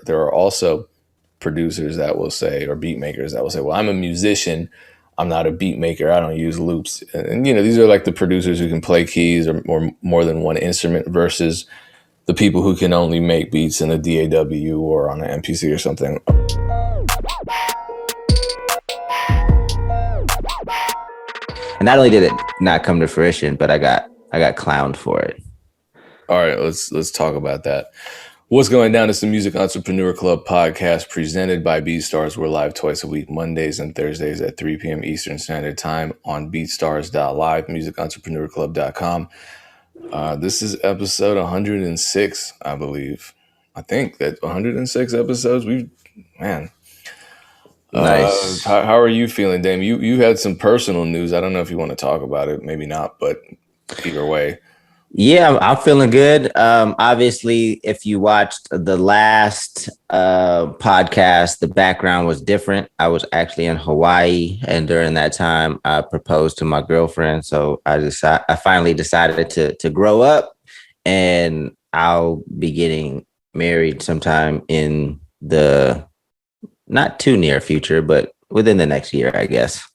there are also producers that will say, or beat makers that will say, well, I'm a musician, I'm not a beat maker, I don't use loops. And these are like the producers who can play keys or more than one instrument versus the people who can only make beats in a DAW or on an MPC or something. And not only did it not come to fruition, but I got clowned for it. All right, let's talk about that. What's going down? It's the Music Entrepreneur Club podcast presented by BeatStars. We're live twice a week, Mondays and Thursdays at 3 p.m. Eastern Standard Time on beatstars.live, musicentrepreneurclub.com. This is episode 106, I believe. I think that 106 episodes. Man. Nice. How are you feeling, Dame? You had some personal news. I don't know if you want to talk about it. Maybe not, but either way. Yeah, I'm feeling good. Obviously, if you watched the last podcast, the background was different. I was actually in Hawaii, and during that time, I proposed to my girlfriend. So I finally decided to grow up, and I'll be getting married sometime in the not too near future, but within the next year, I guess.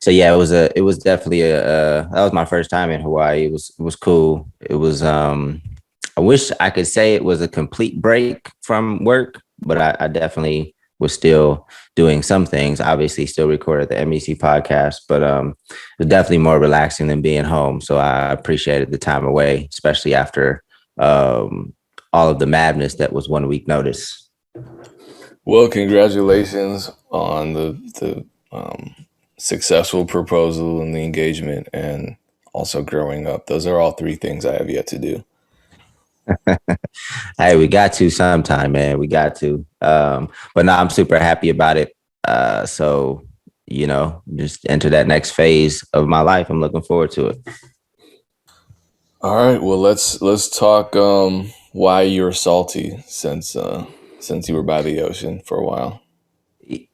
So yeah, it was definitely that was my first time in Hawaii. It was cool. It was I wish I could say it was a complete break from work, but I definitely was still doing some things. Obviously still recorded the MEC podcast, but it was definitely more relaxing than being home. So I appreciated the time away, especially after all of the madness that was 1 week notice. Well, congratulations on the successful proposal and the engagement, and also growing up. Those are all three things I have yet to do. Hey, we got to sometime, man. We got to. But no, I'm super happy about it. So, just enter that next phase of my life. I'm looking forward to it. All right. Well, let's talk why you're salty since you were by the ocean for a while.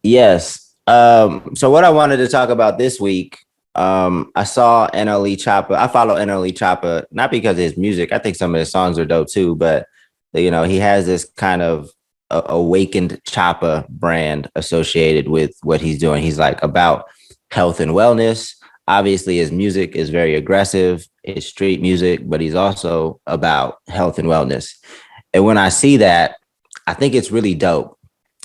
Yes. So what I wanted to talk about this week, I saw NLE Choppa. I follow NLE Choppa, not because of his music. I think some of his songs are dope too, but he has this kind of awakened Choppa brand associated with what he's doing. He's like about health and wellness. Obviously, his music is very aggressive. It's street music, but he's also about health and wellness. And when I see that, I think it's really dope.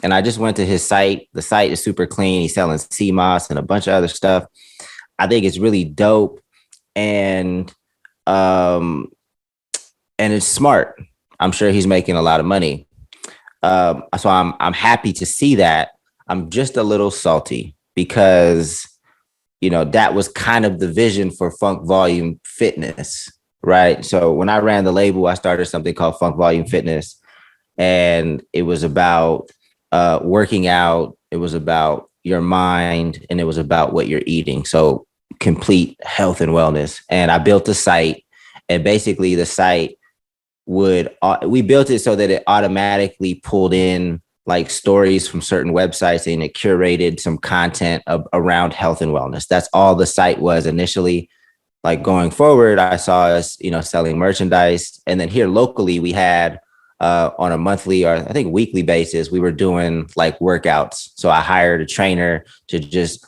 And I just went to his site. The site is super clean. He's selling CMOS and a bunch of other stuff. I think it's really dope, and it's smart. I'm sure he's making a lot of money. So I'm happy to see that. I'm just a little salty because that was kind of the vision for Funk Volume Fitness, right? So when I ran the label, I started something called Funk Volume Fitness, and it was about working out. It was about your mind, and it was about what you're eating. So complete health and wellness. And I built a site, and basically the site we built it so that it automatically pulled in like stories from certain websites, and it curated some content around health and wellness. That's all the site was initially. Like going forward, I saw us, selling merchandise. And then here locally, we had on a monthly or I think weekly basis, we were doing like workouts. So I hired a trainer to just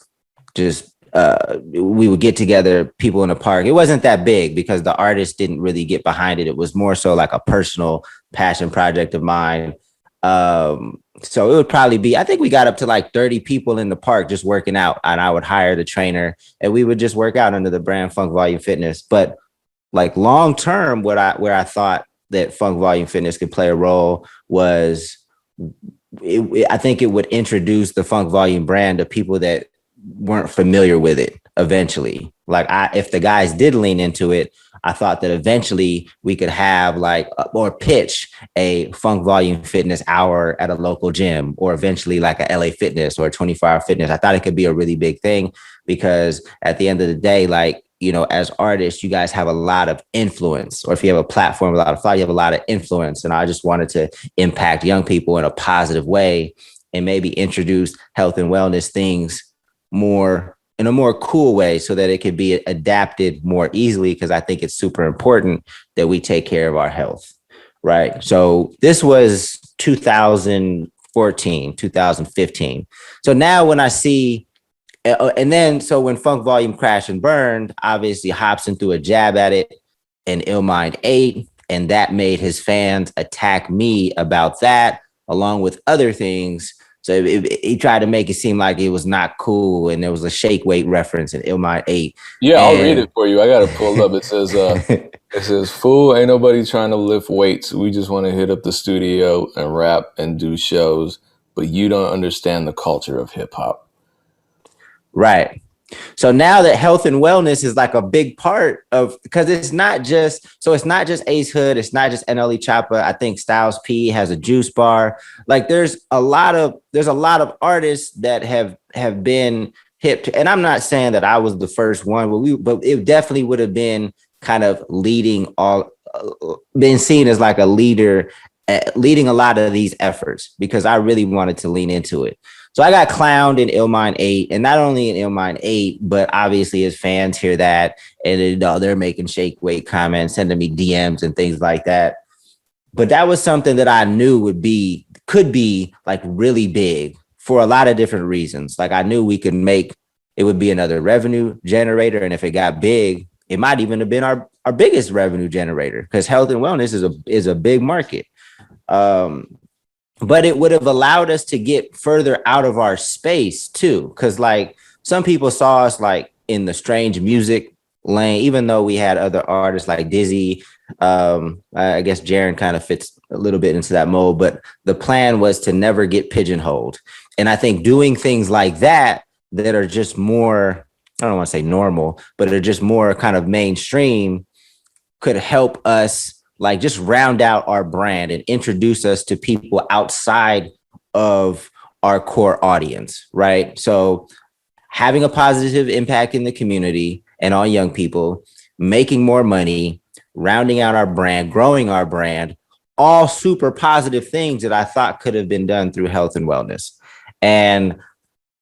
we would get together, people in the park. It wasn't that big because the artist didn't really get behind it. It was more so like a personal passion project of mine. So it would probably be, I think we got up to like 30 people in the park just working out, and I would hire the trainer and we would just work out under the brand Funk Volume Fitness. But like long term, where I thought that Funk Volume Fitness could play a role was I think it would introduce the Funk Volume brand to people that weren't familiar with it eventually. Like if the guys did lean into it, I thought that eventually we could have or pitch a Funk Volume Fitness hour at a local gym, or eventually like a LA Fitness or a 24-hour fitness. I thought it could be a really big thing because at the end of the day, as artists, you guys have a lot of influence, or if you have a platform, a lot of fire, you have a lot of influence. And I just wanted to impact young people in a positive way and maybe introduce health and wellness things in a more cool way so that it could be adapted more easily, because I think it's super important that we take care of our health. right? So this was 2014, 2015. So now when I see, and then so when Funk Volume crashed and burned, obviously Hopsin threw a jab at it and Illmind 8, and that made his fans attack me about that, along with other things. So he tried to make it seem like it was not cool, and there was a shake weight reference in Illmind 8. Yeah, I'll read And it for you. I got it pulled up. It says, "Fool, ain't nobody trying to lift weights. We just want to hit up the studio and rap and do shows, but you don't understand the culture of hip hop." right. So now that health and wellness is like a big part of, because it's not just Ace Hood, it's not just NLE Choppa. I think Styles P has a juice bar. Like there's a lot of artists that have been hip to, and I'm not saying that I was the first one, but it definitely would have been kind of been seen as like a leader, leading a lot of these efforts, because I really wanted to lean into it. So I got clowned in Illmind 8, and not only in Illmind 8, but obviously his fans hear that, and they're making shake weight comments, sending me DMs and things like that. But that was something that I knew could be like really big for a lot of different reasons. Like I knew it would be another revenue generator, and if it got big, it might even have been our biggest revenue generator, because health and wellness is a big market. But it would have allowed us to get further out of our space too. Because like some people saw us like in the strange music lane, even though we had other artists like Dizzy. I guess Jaren kind of fits a little bit into that mold, but the plan was to never get pigeonholed. And I think doing things like that are just more, I don't want to say normal, but are just more kind of mainstream, could help us like just round out our brand and introduce us to people outside of our core audience, right? So having a positive impact in the community and on young people, making more money, rounding out our brand, growing our brand, all super positive things that I thought could have been done through health and wellness. And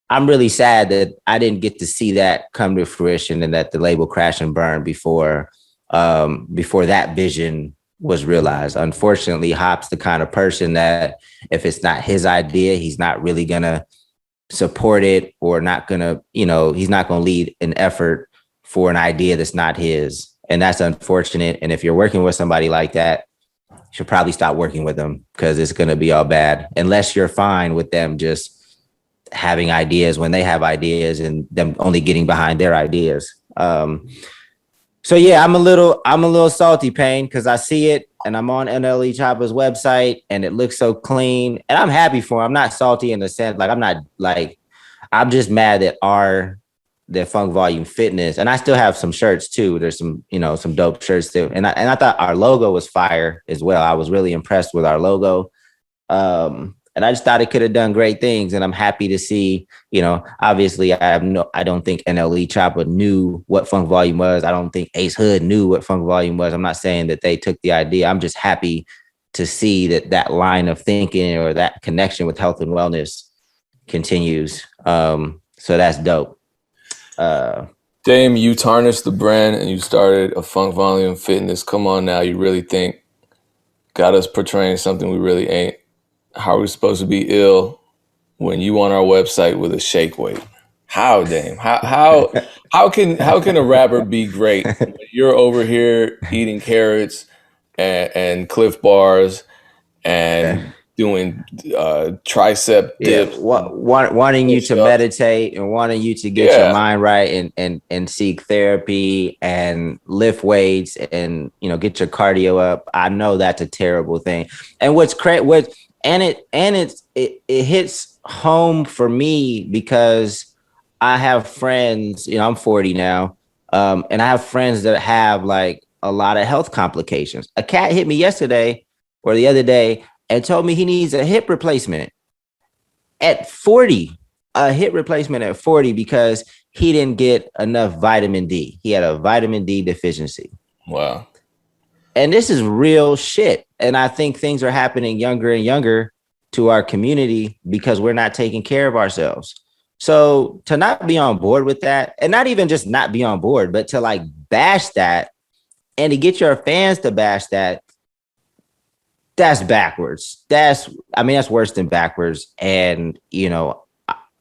I'm really sad that I didn't get to see that come to fruition, and that the label crash and burn before that vision was realized. Unfortunately, Hop's the kind of person that if it's not his idea, he's not really gonna support it, or not gonna, he's not gonna lead an effort for an idea that's not his. And that's unfortunate. And if you're working with somebody like that, you should probably stop working with them, because it's gonna be all bad, unless you're fine with them just having ideas when they have ideas and them only getting behind their ideas. So yeah, I'm a little salty, Payne, because I see it and I'm on NLE Choppa's website and it looks so clean, and I'm happy for him. I'm not salty in the sense, like I'm just mad that Funk Volume Fitness, and I still have some shirts too. There's some dope shirts too, and I thought our logo was fire as well. I was really impressed with our logo. And I just thought it could have done great things. And I'm happy to see, obviously I don't think NLE Choppa knew what Funk Volume was. I don't think Ace Hood knew what Funk Volume was. I'm not saying that they took the idea. I'm just happy to see that line of thinking or that connection with health and wellness continues. So that's dope. Dame, you tarnished the brand and you started a Funk Volume Fitness. Come on now, you really think got us portraying something we really ain't? How are we supposed to be ill when you on our website with a shake weight? How, Dame? How can a rapper be great when you're over here eating carrots and Cliff Bars and doing tricep dips, wanting you to meditate and wanting you to get your mind right and seek therapy and lift weights and get your cardio up. I know that's a terrible thing. And it hits home for me because I have friends, I'm 40 now, and I have friends that have like a lot of health complications. A cat hit me yesterday or the other day and told me he needs a hip replacement at 40, because he didn't get enough vitamin D. He had a vitamin D deficiency. Wow. And this is real shit. And I think things are happening younger and younger to our community because we're not taking care of ourselves. So to not be on board with that, and not even just not be on board, but to like bash that and to get your fans to bash that, that's backwards. That's worse than backwards. And,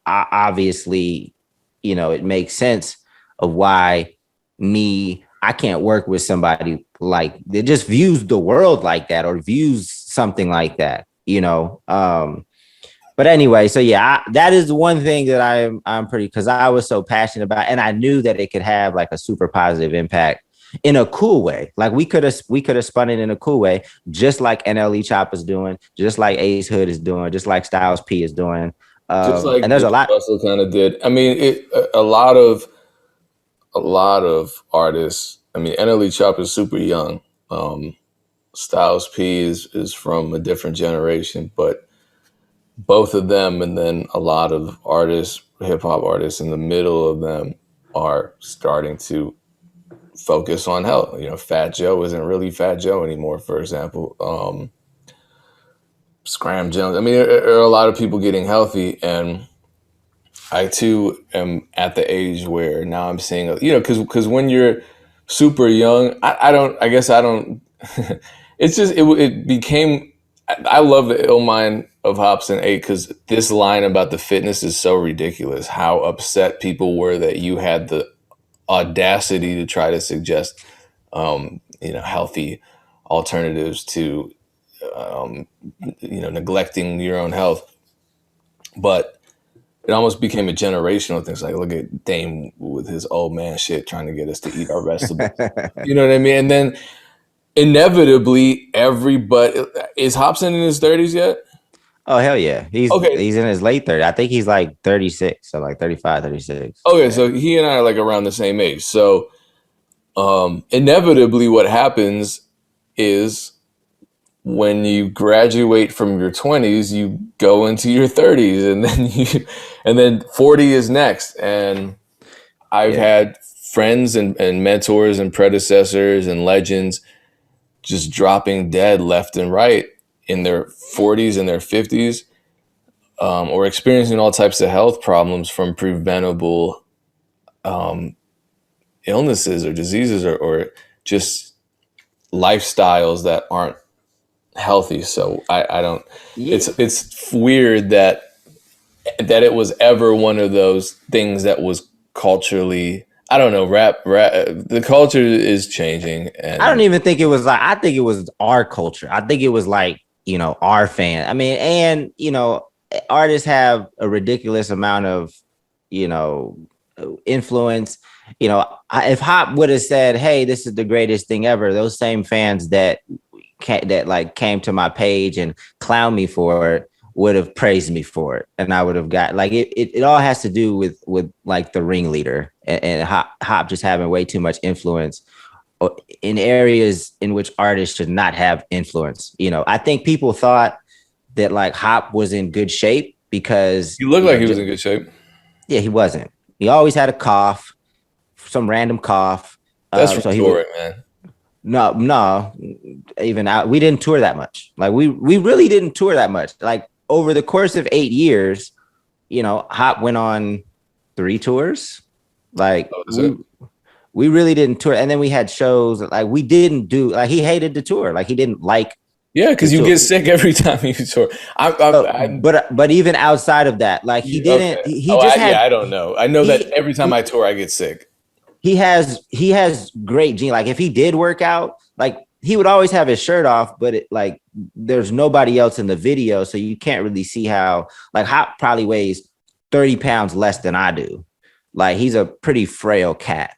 obviously, it makes sense of why I can't work with somebody like that just views the world like that or views something like that. But anyway, so yeah, that is one thing that I'm pretty, because I was so passionate about, and I knew that it could have like a super positive impact in a cool way. Like we could have spun it in a cool way, just like NLE Chop is doing, just like Ace Hood is doing, just like Styles P is doing. Just like And there's a Nipsey lot. Hussle kind of did. I mean, a lot of artists. I mean, NLE Chop is super young. Styles P is from a different generation, but both of them, and then a lot of artists, hip hop artists in the middle of them, are starting to focus on health. Fat Joe isn't really Fat Joe anymore, for example. Scram Jones. I mean, there are a lot of people getting healthy, and I too am at the age where now I'm seeing, because when you're super young, I don't, I guess I don't, it's just, it became, I love the ill mind of Hopsin 8 because this line about the fitness is so ridiculous. How upset people were that you had the audacity to try to suggest, healthy alternatives to, neglecting your own health. But it almost became a generational thing. It's like, look at Dame with his old man shit trying to get us to eat our vegetables. You know what I mean? And then inevitably, everybody is Hopsin in his 30s yet? Oh, hell yeah. Okay. He's in his late 30s. I think he's like 36, so like 35, 36. Okay, Yeah. so he and I are like around the same age. So inevitably what happens is when you graduate from your 20s, you go into your 30s, and then 40 is next. And I've Yeah. had friends and mentors and predecessors and legends just dropping dead left and right in their 40s and their 50s, or experiencing all types of health problems from preventable illnesses or diseases, or just lifestyles that aren't healthy. So I don't. Yeah. It's weird that it was ever one of those things that was culturally. I don't know. Rap. The culture is changing, I don't and even think it was like, I think it was our culture. I think it was like, our fan. I mean, and, artists have a ridiculous amount of, you know, influence. If Hop would have said, "Hey, this is the greatest thing ever," those same fans that came to my page and clown me for it would have praised me for it, and I would have got like it all has to do with like the ringleader and Hop just having way too much influence in areas in which artists should not have influence. I think people thought that like Hop was in good shape because he looked like he was in good shape. yeah, he wasn't. He always had a cough, some random cough. That's from So he was touring, man. no, even out. We didn't tour that much. Like we really didn't tour that much. Like over the course of 8 years, Hop went on 3 tours. Like we really didn't tour, and then we had shows that, like, we didn't do. Like he hated the tour. Like he didn't like. Yeah, because you tour. get sick every time you tour. But even outside of that, like he didn't. Okay. He just had. Yeah, I don't know. I know that every time I tour, I get sick. He has great gene. Like if he did work out, like he would always have his shirt off, but like there's nobody else in the video, so you can't really see how. Like Hop probably weighs 30 pounds less than I do. Like he's a pretty frail cat.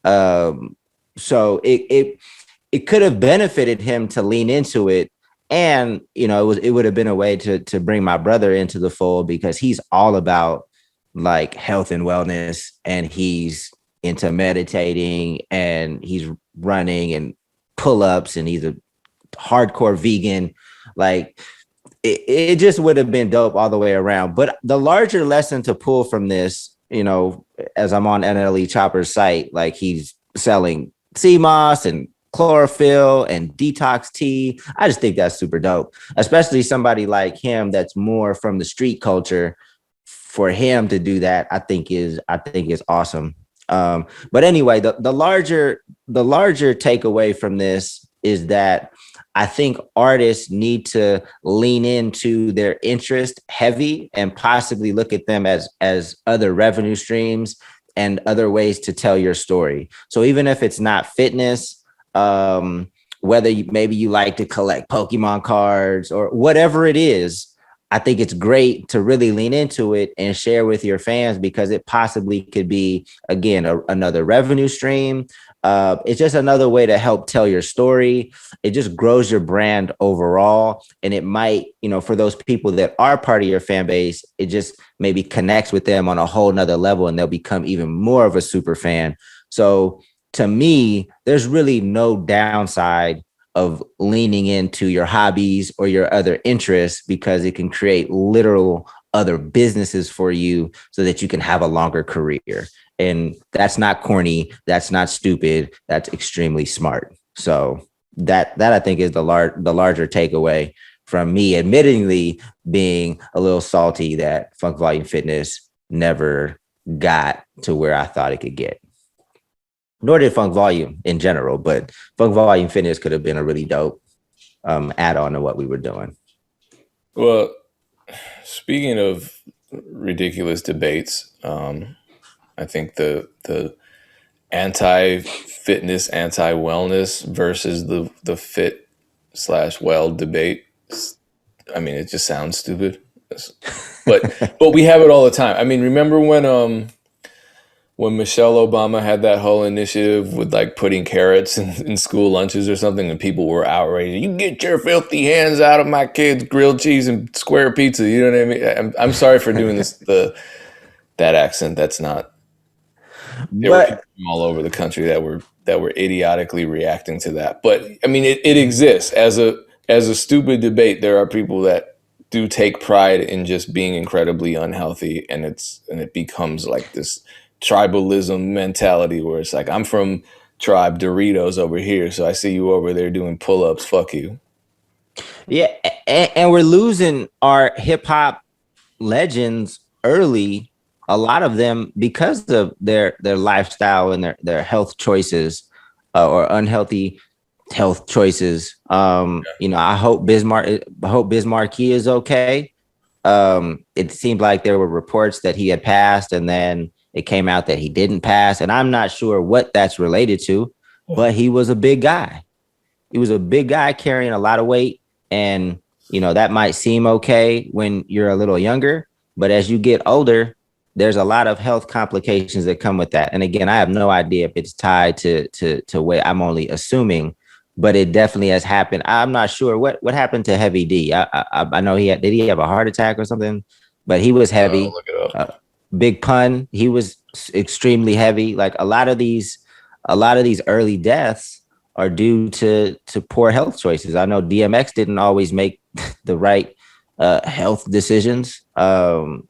So it could have benefited him to lean into it. And, it would have been a way to bring my brother into the fold, because he's all about like health and wellness, and he's into meditating, and he's running and pull-ups, and he's a hardcore vegan. Like it just would have been dope all the way around. But the larger lesson to pull from this, as I'm on NLE Chopper's site, like he's selling sea moss and chlorophyll and detox tea. I just think that's super dope, especially somebody like him that's more from the street culture. For him to do that, I think is awesome. But anyway, the larger takeaway from this is that I think artists need to lean into their interest heavy and possibly look at them as other revenue streams and other ways to tell your story. So even if it's not fitness, whether maybe you like to collect Pokemon cards or whatever it is, I think it's great to really lean into it and share with your fans because it possibly could be, again, another revenue stream. It's just another way to help tell your story. It just grows your brand overall. And it might, for those people that are part of your fan base, it just maybe connects with them on a whole nother level and they'll become even more of a super fan. So to me, there's really no downside of leaning into your hobbies or your other interests because it can create literal other businesses for you so that you can have a longer career. And that's not corny. That's not stupid. That's extremely smart. So that I think is the larger takeaway from me, admittingly being a little salty that Funk Volume Fitness never got to where I thought it could get. Nor did Funk Volume in general, but Funk Volume Fitness could have been a really dope add-on to what we were doing. Well, speaking of ridiculous debates, I think the anti-fitness, anti-wellness versus the fit/well debate. I mean, it just sounds stupid, but we have it all the time. I mean, remember when Michelle Obama had that whole initiative with like putting carrots in school lunches or something, and people were outraged. You get your filthy hands out of my kids' grilled cheese and square pizza. You know what I mean? I'm sorry for doing that accent. That's not. There were people from all over the country that were idiotically reacting to that. But I mean, it exists as a stupid debate. There are people that do take pride in just being incredibly unhealthy, and it becomes like this tribalism mentality where it's like, I'm from tribe Doritos over here, so I see you over there doing pull-ups. Fuck you. Yeah, and we're losing our hip hop legends early. A lot of them because of their lifestyle and their health choices or unhealthy health choices. I hope Bismarcky is okay. It seemed like there were reports that he had passed, and then it came out that he didn't pass, and I'm not sure what that's related to, but he was a big guy. He was a big guy carrying a lot of weight, and that might seem okay when you're a little younger, but as you get older, there's a lot of health complications that come with that. And again, I have no idea if it's tied to weight. I'm only assuming, but it definitely has happened. I'm not sure what happened to Heavy D. I know did he have a heart attack or something? But he was heavy. Look it up. Big Pun, he was extremely heavy. Like a lot of these early deaths are due to poor health choices. I know DMX didn't always make the right health decisions. So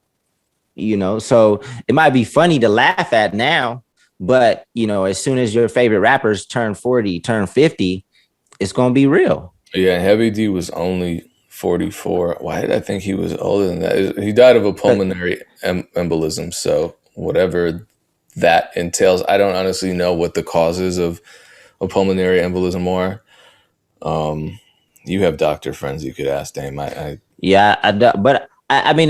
it might be funny to laugh at now, but as soon as your favorite rappers turn 40, turn 50, it's gonna be real. Yeah, Heavy D was only 44. Why did I think he was older than that? He died of a pulmonary embolism. So whatever that entails, I don't honestly know what the causes of a pulmonary embolism are. You have doctor friends you could ask, Dame. But I mean,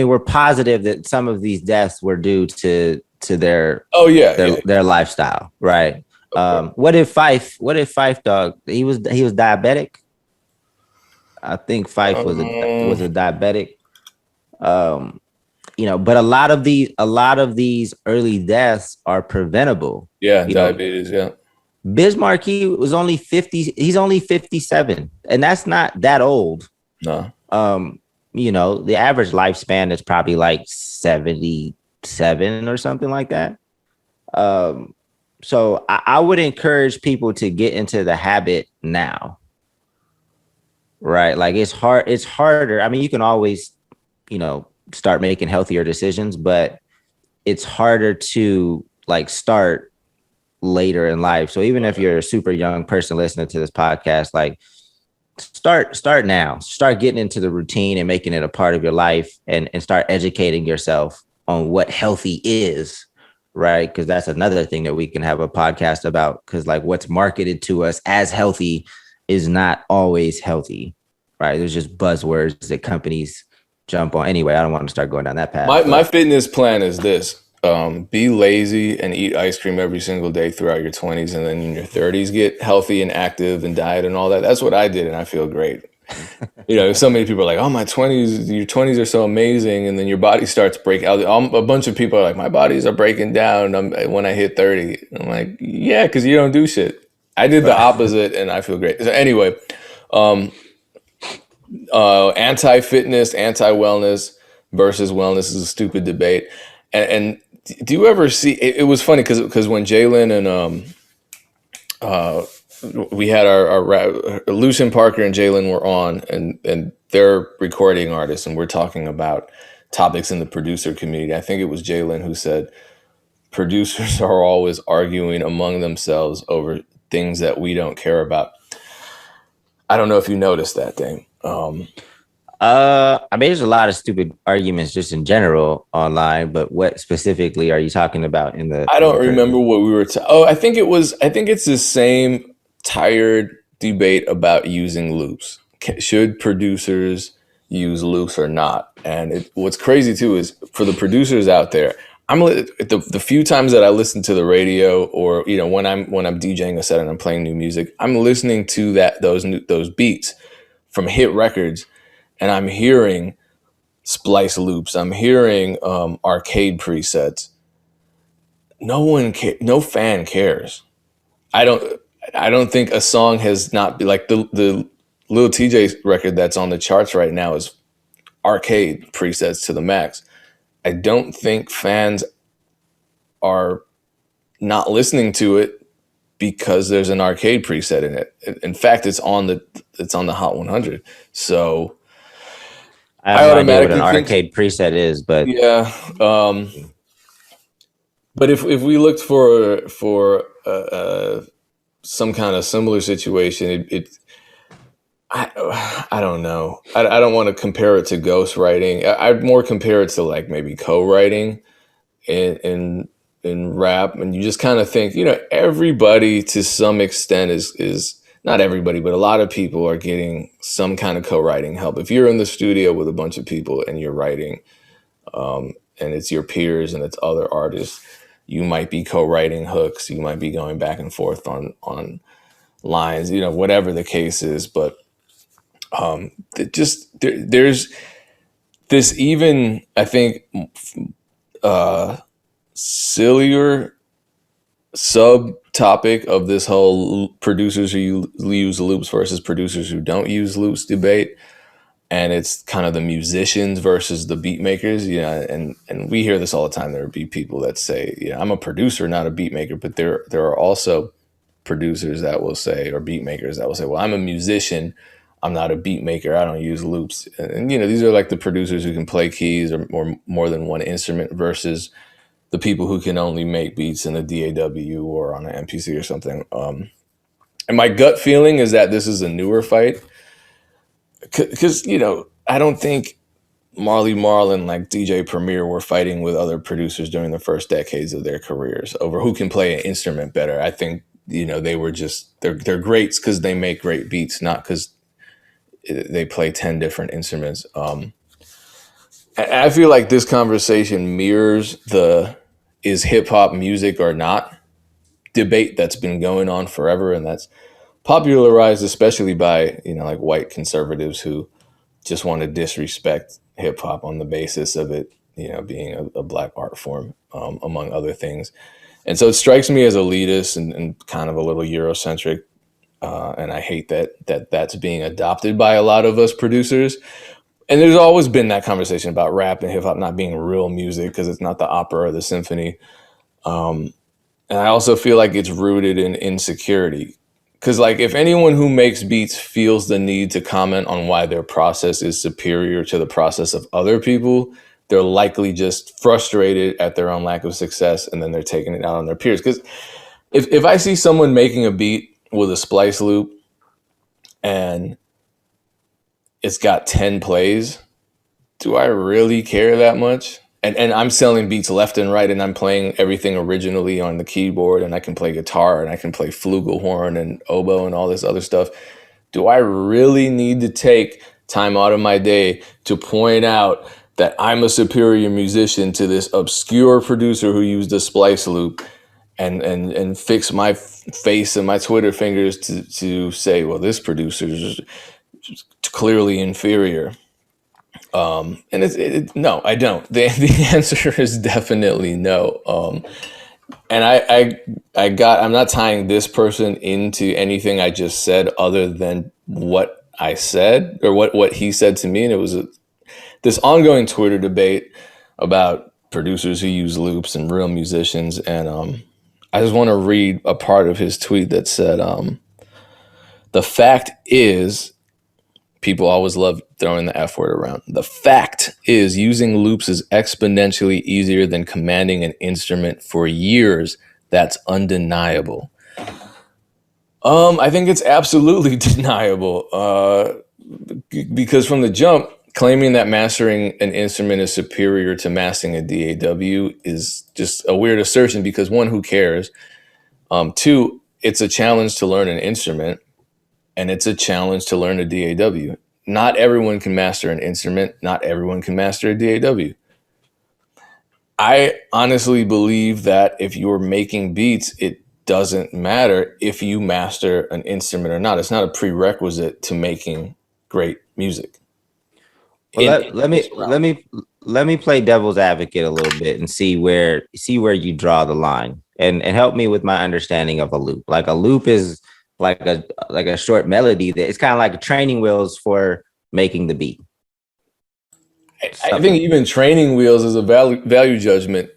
we're positive that some of these deaths were due to their their lifestyle, right? What if Fife Dog? He was diabetic. I think Fife was a diabetic. But a lot of these early deaths are preventable. Yeah, diabetes. Yeah. Bismarck, he was only 50. He's only 57, and that's not that old. No. The average lifespan is probably like 77 or something like that. So I would encourage people to get into the habit now. Right. Like it's harder. I mean, you can always, start making healthier decisions, but it's harder to like start later in life. So even if you're a super young person listening to this podcast, like start now, start getting into the routine and making it a part of your life and start educating yourself on what healthy is. Right. Because that's another thing that we can have a podcast about, because like what's marketed to us as healthy is not always healthy, right? There's just buzzwords that companies jump on. Anyway, I don't want to start going down that path, My but fitness plan is this. Be lazy and eat ice cream every single day throughout your 20s, and then in your 30s get healthy and active and diet and all that. That's what I did, and I feel great. So many people are like, "Oh, my 20s, your 20s are so amazing," and then your body starts breaking out. A bunch of people are like, "My bodies are breaking down when I hit 30." I'm like, "Yeah, because you don't do shit." I did the opposite, and I feel great. So anyway, anti-fitness, anti-wellness versus wellness is a stupid debate. And do you ever see? It was funny because when Jalen and we had our Lucian Parker and Jalen were on, and they're recording artists, and we're talking about topics in the producer community. I think it was Jalen who said producers are always arguing among themselves over things that we don't care about. I don't know if you noticed that, Dame. I mean, there's a lot of stupid arguments just in general online, but what specifically are you talking about in the I in don't the remember current? what we were. Oh, I think it was. I think it's the same tired debate about using loops. Should producers use loops or not? And what's crazy too is for the producers out there. The few times that I listen to the radio, or when I'm DJing a set and I'm playing new music, I'm listening to those beats from hit records, and I'm hearing splice loops. I'm hearing arcade presets. No fan cares. I don't I don't think a song has not be like the Lil TJ record that's on the charts right now is arcade presets to the max. I don't think fans are not listening to it because there's an arcade preset in it. In fact, it's on the Hot 100. So I have I no idea what an automatically think, arcade preset is, but yeah. But if we looked for some kind of similar situation, I don't know. I don't want to compare it to ghostwriting. I'd more compare it to like maybe co-writing in rap, and you just kind of think, everybody to some extent is not everybody, but a lot of people are getting some kind of co-writing help. If you're in the studio with a bunch of people and you're writing, and it's your peers and it's other artists, you might be co-writing hooks, you might be going back and forth on lines, whatever the case is. But there's this, even I think, sillier subtopic of this whole producers who use loops versus producers who don't use loops debate. And it's kind of the musicians versus the beat makers. And we hear this all the time. There would be people that say, I'm a producer, not a beat maker. But there are also producers that will say, or beat makers that will say, well, I'm a musician, I'm not a beat maker, I don't use loops. And these are like the producers who can play keys or more than one instrument versus the people who can only make beats in a DAW or on an MPC or something. And my gut feeling is that this is a newer fight because I don't think Marley Marl and like DJ Premier were fighting with other producers during the first decades of their careers over who can play an instrument better. I think they were just they're greats because they make great beats, not because they play 10 different instruments. I feel like this conversation mirrors the is hip hop music or not debate that's been going on forever, and that's popularized especially by like white conservatives who just want to disrespect hip hop on the basis of it being a black art form, among other things. And so it strikes me as elitist and kind of a little Eurocentric, and I hate that's being adopted by a lot of us producers. And there's always been that conversation about rap and hip hop not being real music because it's not the opera or the symphony. And I also feel like it's rooted in insecurity. Because, like, if anyone who makes beats feels the need to comment on why their process is superior to the process of other people, they're likely just frustrated at their own lack of success, and then they're taking it out on their peers. Because if I see someone making a beat with a splice loop and it's got 10 plays, do I really care that much? And I'm selling beats left and right, and I'm playing everything originally on the keyboard, and I can play guitar, and I can play flugelhorn and oboe and all this other stuff. do I really need to take time out of my day to point out that I'm a superior musician to this obscure producer who used a splice loop and fix my face and my Twitter fingers to say, well, this producer is clearly inferior. And no, I don't. The answer is definitely no. And I'm not tying this person into anything I just said other than what I said or what he said to me. And it was this ongoing Twitter debate about producers who use loops and real musicians. And I just want to read a part of his tweet that said, the fact is, people always love throwing the F word around. The fact is, using loops is exponentially easier than commanding an instrument for years. That's undeniable. I think it's absolutely deniable. Because from the jump, claiming that mastering an instrument is superior to mastering a DAW is just a weird assertion because one, who cares? Two, it's a challenge to learn an instrument. And it's a challenge to learn a DAW. Not everyone can master an instrument. Not everyone can master a DAW. I honestly believe that if you're making beats, it doesn't matter if you master an instrument or not. It's not a prerequisite to making great music. Well, let me play devil's advocate a little bit and see where you draw the line and help me with my understanding of a loop. Like a loop is like a short melody that it's kind of like training wheels for making the beat. I think even training wheels is a value judgment,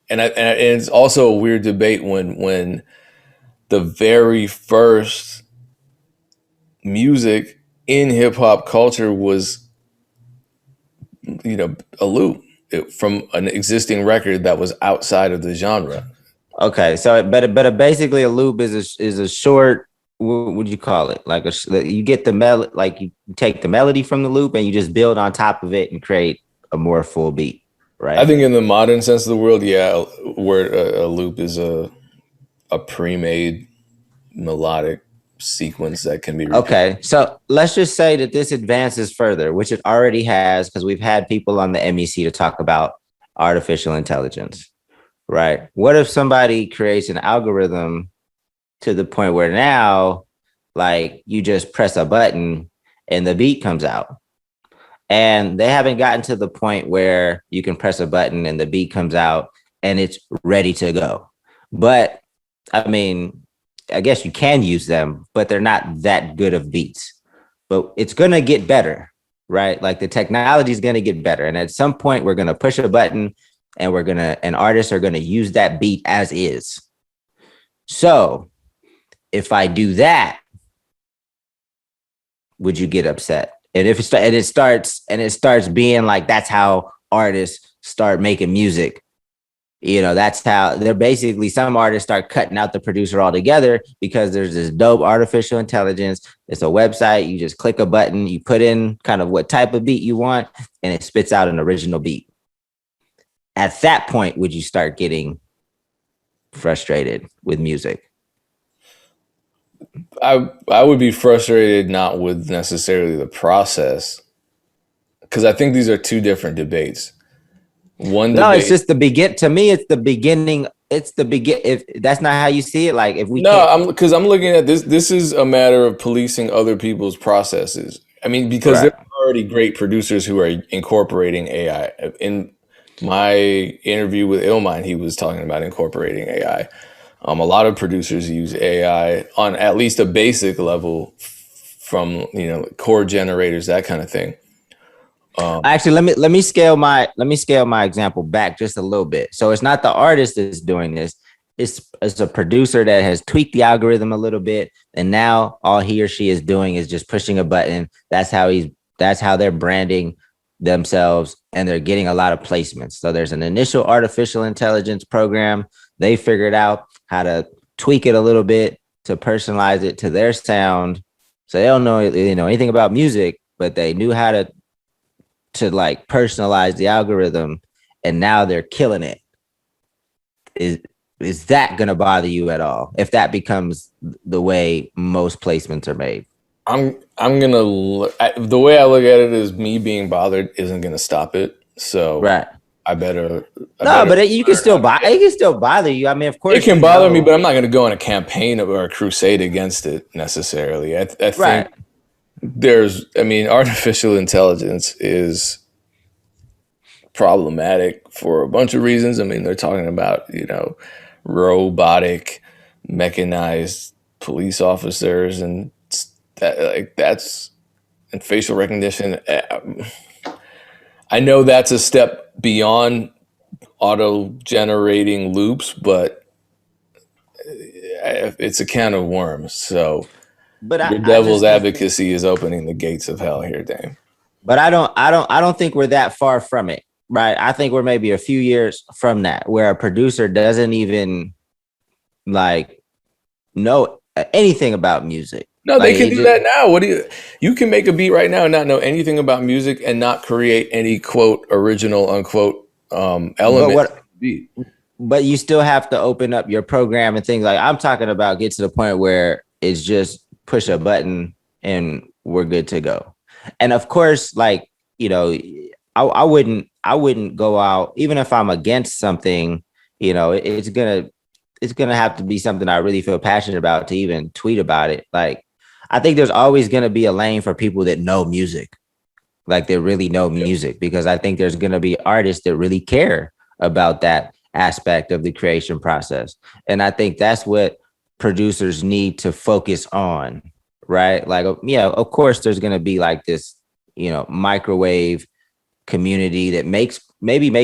and it's also a weird debate when the very first music in hip hop culture was, a loop from an existing record that was outside of the genre. Okay, so but basically a loop is a short. What would you call it? Like you get the melody, like you take the melody from the loop and you just build on top of it and create a more full beat, right? I think in the modern sense of the word, yeah, where a loop is a pre-made melodic sequence that can be repeated. Okay, so let's just say that this advances further, which it already has, because we've had people on the MEC to talk about artificial intelligence, right? What if somebody creates an algorithm to the point where now, like, you just press a button and the beat comes out? And they haven't gotten to the point where you can press a button and the beat comes out and it's ready to go. But I mean, I guess you can use them, but they're not that good of beats. But it's going to get better, right? Like the technology is going to get better. And at some point, we're going to push a button and artists are going to use that beat as is. So if I do that, would you get upset? And if it starts being like, that's how artists start making music. That's how they're basically, some artists start cutting out the producer altogether because there's this dope artificial intelligence. It's a website. You just click a button, you put in kind of what type of beat you want, and it spits out an original beat. At that point, would you start getting frustrated with music? I would be frustrated not with necessarily the process, because I think these are two different debates. It's just to me, it's the beginning. It's the begin. If that's not how you see it, like if we because I'm looking at this. This is a matter of policing other people's processes. I mean, because there are already great producers who are incorporating AI. In my interview with Illmind, he was talking about incorporating AI. A lot of producers use AI on at least a basic level from chord generators, that kind of thing. Actually, let me scale my example back just a little bit. So it's not the artist that's doing this. It's a producer that has tweaked the algorithm a little bit, and now all he or she is doing is just pushing a button. That's how they're branding themselves, and they're getting a lot of placements. So there's an initial artificial intelligence program. They figured out how to tweak it a little bit to personalize it to their sound. So they don't know anything about music, but they knew how to like personalize the algorithm, and now they're killing it. Is that going to bother you at all if that becomes the way most placements are made? the way I look at it is me being bothered isn't gonna stop it. So Right. I better I No, better but you can learn still how to buy. get. It can still bother you. I mean, of It course, can we bother me, know. but I'm not going to go on a campaign or a crusade against it necessarily. I think Right. artificial intelligence is problematic for a bunch of reasons. I mean, they're talking about, robotic, mechanized police officers and that's and facial recognition. I know that's a step beyond auto generating loops, but it's a can of worms. So But your I devil's just think. advocacy is opening the gates of hell here, Dame. But I don't think we're that far from it. Right. I think we're maybe a few years from that, where a producer doesn't even like know anything about music. No, they Like can it do just that now. You can make a beat right now and not know anything about music and not create any quote original unquote but element to what the beat. but you still have to open up your program and things like I'm talking about get to the point where it's just push a button and we're good to go. And of course, like, you know, I wouldn't go out, even if I'm against something, it's gonna have to be something I really feel passionate about to even tweet about it. Like I think there's always gonna be a lane for people that know music, like they really know Yeah. music, because I think there's going to be artists that really care about that aspect of the creation process. And I think that's what producers need to focus on, right? Like, yeah, of course, there's going to be like this, microwave community that makes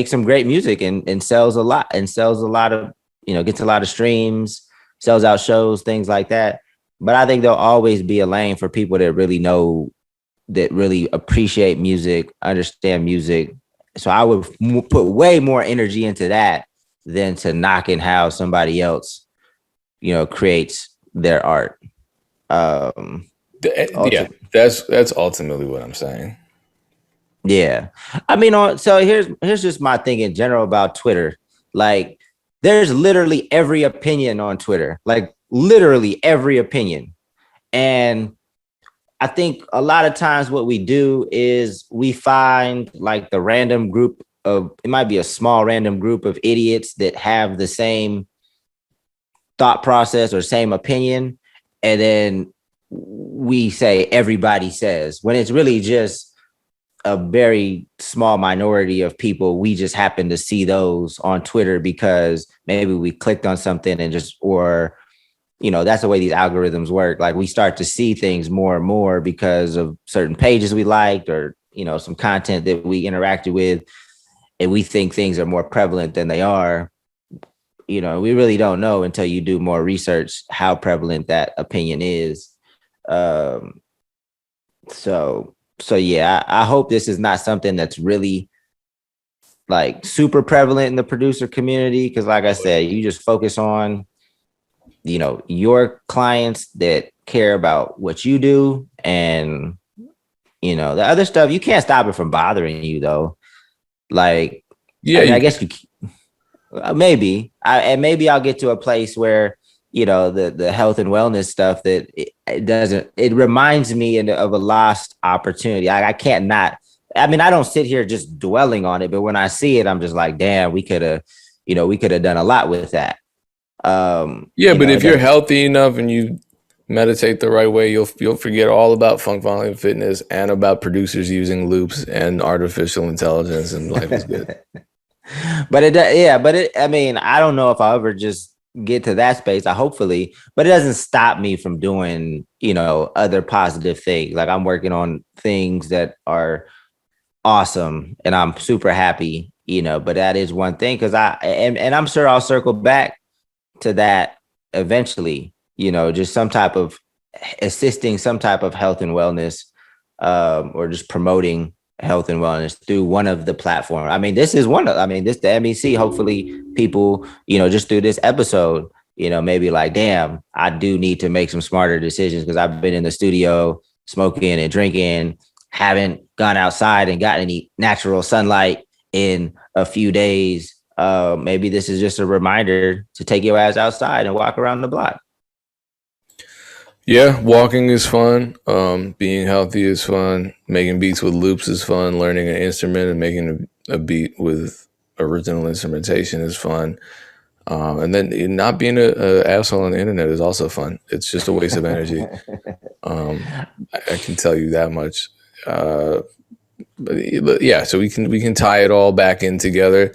some great music and sells a lot of, gets a lot of streams, sells out shows, things like that. But I think there'll always be a lane for people that really appreciate music, understand music. So I would put way more energy into that than to knocking how somebody else, creates their art. Um, Yeah, ultimately, that's ultimately what I'm saying. yeah. I mean, so here's just my thing in general about Twitter. Like, there's literally every opinion on Twitter. Like, literally every opinion, and I think a lot of times what we do is we find like the random group of, it might be a small random group of idiots that have the same thought process or same opinion. And then we say everybody says, when it's really just a very small minority of people. We just happen to see those on Twitter because maybe we clicked on something and just, or that's the way these algorithms work. Like we start to see things more and more because of certain pages we liked, or, some content that we interacted with, and we think things are more prevalent than they are. We really don't know until you do more research how prevalent that opinion is. Um, so yeah, I hope this is not something that's really like super prevalent in the producer community. Cause like I said, you just focus on your clients that care about what you do, and the other stuff, you can't stop it from bothering you though. Like, Yeah, I mean, you I can. guess you maybe I'll get to a place where the health and wellness stuff that it reminds me of a lost opportunity. I can't not. I mean, I don't sit here just dwelling on it, but when I see it, I'm just like, damn, we could have done a lot with that. Yeah, but It if you're doesn't. healthy enough and you meditate the right way, you'll forget all about funk, volume, fitness, and about producers using loops and artificial intelligence, and life is good. But yeah, but I mean, I don't know if I'll ever just get to that space. I hopefully, but it doesn't stop me from doing, other positive things. Like I'm working on things that are awesome and I'm super happy, but that is one thing. Cause and I'm sure I'll circle back to that eventually, just some type of assisting some type of health and wellness, or just promoting health and wellness through one of the platforms. I mean, this is this the MEC. Hopefully, people, just through this episode, maybe like, damn, I do need to make some smarter decisions because I've been in the studio smoking and drinking, haven't gone outside and got any natural sunlight in a few days. Maybe this is just a reminder to take your ass outside and walk around the block. Yeah, walking is fun. Being healthy is fun. Making beats with loops is fun. Learning an instrument and making a beat with original instrumentation is fun. And then not being a asshole on the internet is also fun. It's just a waste of energy. I can tell you that much. Uh, but yeah, so we can tie it all back in together.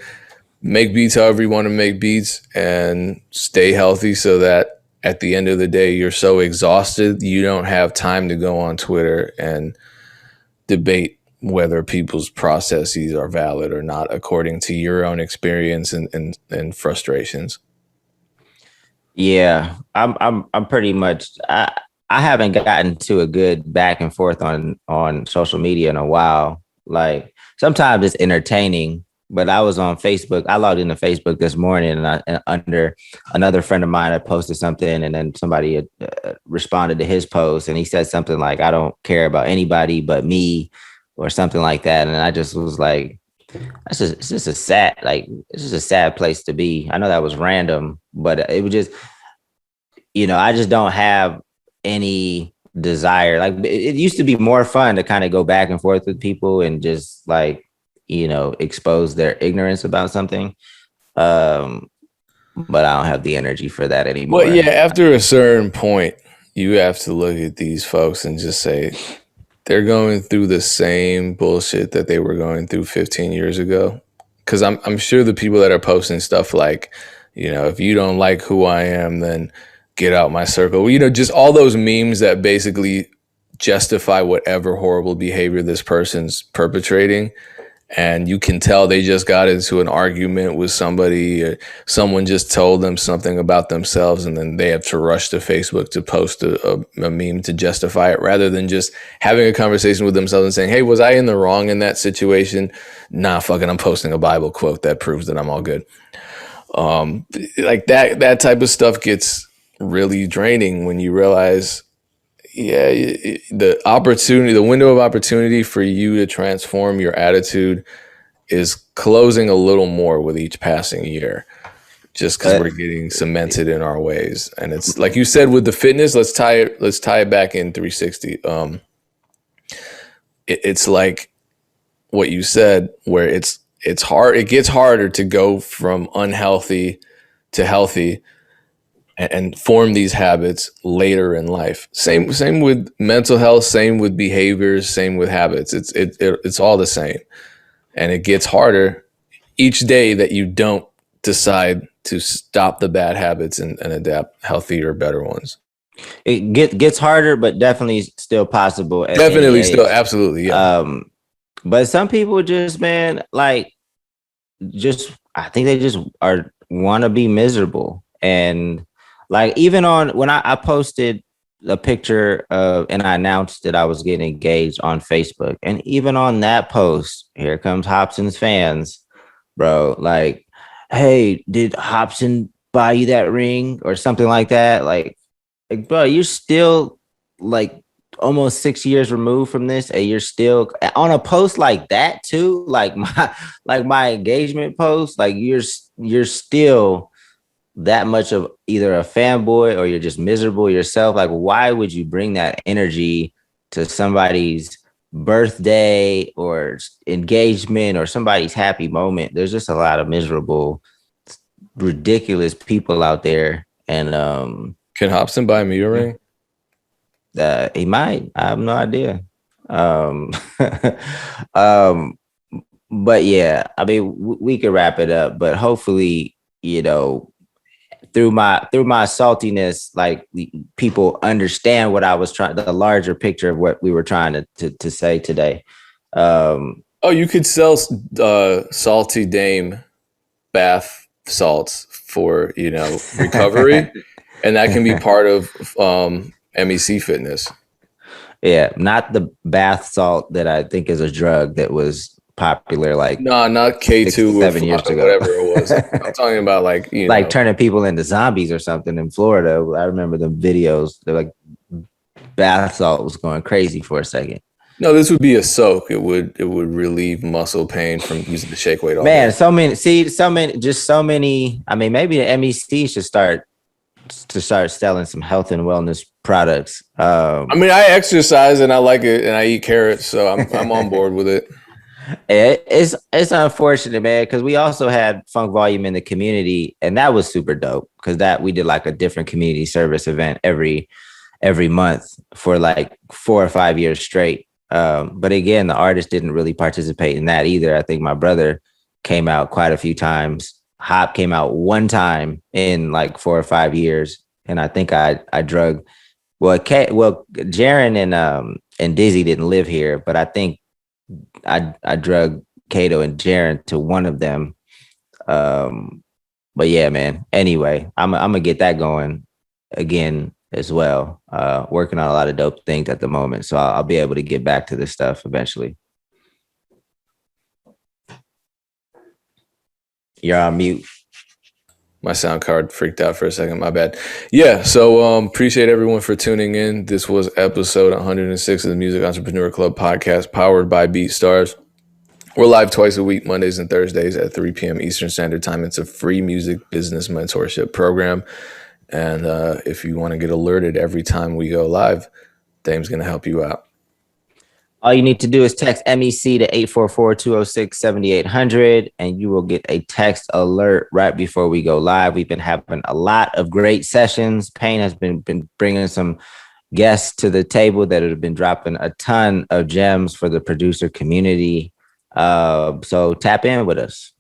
Make beats however you want to make beats, and stay healthy so that at the end of the day you're so exhausted you don't have time to go on Twitter and debate whether people's processes are valid or not according to your own experience and frustrations. Yeah, I'm pretty much I haven't gotten to a good back and forth on social media in a while. Like sometimes it's entertaining, but I was on Facebook. I logged into Facebook this morning, and under another friend of mine, I posted something, and then somebody responded to his post, and he said something like, "I don't care about anybody but me," or something like that, and I just was like, it's just a sad, like, it's just a sad place to be. I know that was random, but it was just, I just don't have any desire. Like it used to be more fun to kind of go back and forth with people and just like, expose their ignorance about something. Um, but I don't have the energy for that Well, anymore. yeah, after a certain point you have to look at these folks and just say they're going through the same bullshit that they were going through 15 years ago. Because I'm sure the people that are posting stuff like, if you don't like who I am, then get out my circle. Just all those memes that basically justify whatever horrible behavior this person's perpetrating. And you can tell they just got into an argument with somebody, or someone just told them something about themselves, and then they have to rush to Facebook to post a meme to justify it, rather than just having a conversation with themselves and saying, hey, was I in the wrong in that situation? Nah, fucking, I'm posting a Bible quote that proves that I'm all good. Like that type of stuff gets really draining when you realize, yeah, the window of opportunity for you to transform your attitude is closing a little more with each passing year, just because we're But getting cemented in our ways. And it's like you said with the fitness, let's tie it back in 360. It's like what you said, where it's hard, it gets harder to go from unhealthy to healthy and form these habits later in life. Same with mental health, same with behaviors, same with habits. It's all the same, and it gets harder each day that you don't decide to stop the bad habits and adapt healthier, better ones. it gets harder, but definitely still possible at any Definitely, still, age. absolutely, yeah. But some people just, man, like, just I think they just are want to be miserable. And like even on when I posted a picture of and I announced that I was getting engaged on Facebook, and even on that post, here comes Hopsin's fans, bro. Like, hey, did Hopsin buy you that ring or something like that? Like, bro, you're still like almost 6 years removed from this, and you're still on a post like that too. Like my engagement post, like you're still that much of either a fanboy or you're just miserable yourself. Like, why would you bring that energy to somebody's birthday or engagement or somebody's happy moment? There's just a lot of miserable, ridiculous people out there. And Can Hobson buy me a ring? he might. I have no idea. Um, um, but yeah, I mean, we could wrap it up. But hopefully, through my saltiness, like people understand what I was trying, the larger picture of what we were trying to say today. Oh, you could sell salty dame bath salts for recovery, and that can be part of MEC fitness. Yeah, not the bath salt that I think is a drug that was popular like No, not K2 or 7 years ago. whatever it was. I'm talking about like Like turning people into zombies or something in Florida. I remember the videos. They're like bath salt was going crazy for a second. No, this would be a soak. It would relieve muscle pain from using the shake weight all Man, day. so many. See, so many. Just so many. I mean, maybe the MEC should start to start selling some health and wellness products. I mean, I exercise and I like it, and I eat carrots, so I'm on board with it. It's unfortunate, man, because we also had Funk Volume in the community, and that was super dope. Because that we did like a different community service event every month for like 4 or 5 years straight. But again, the artist didn't really participate in that either. I think my brother came out quite a few times. Hop came out one time in like 4 or 5 years, and I think I drug. Jaron and Dizzy didn't live here, but I think I drug Kato and Jaron to one of them. But yeah, man. Anyway, I'm gonna get that going again as well. Working on a lot of dope things at the moment, so I'll be able to get back to this stuff eventually. You're on mute. My sound card freaked out for a second. My bad. Yeah. So appreciate everyone for tuning in. This was episode 106 of the Music Entrepreneur Club podcast, powered by BeatStars. We're live twice a week, Mondays and Thursdays at 3 p.m. Eastern Standard Time. It's a free music business mentorship program. And if you want to get alerted every time we go live, Dame's going to help you out. All you need to do is text MEC to 844-206-7800, and you will get a text alert right before we go live. We've been having a lot of great sessions. Payne has been bringing some guests to the table that have been dropping a ton of gems for the producer community. So tap in with us.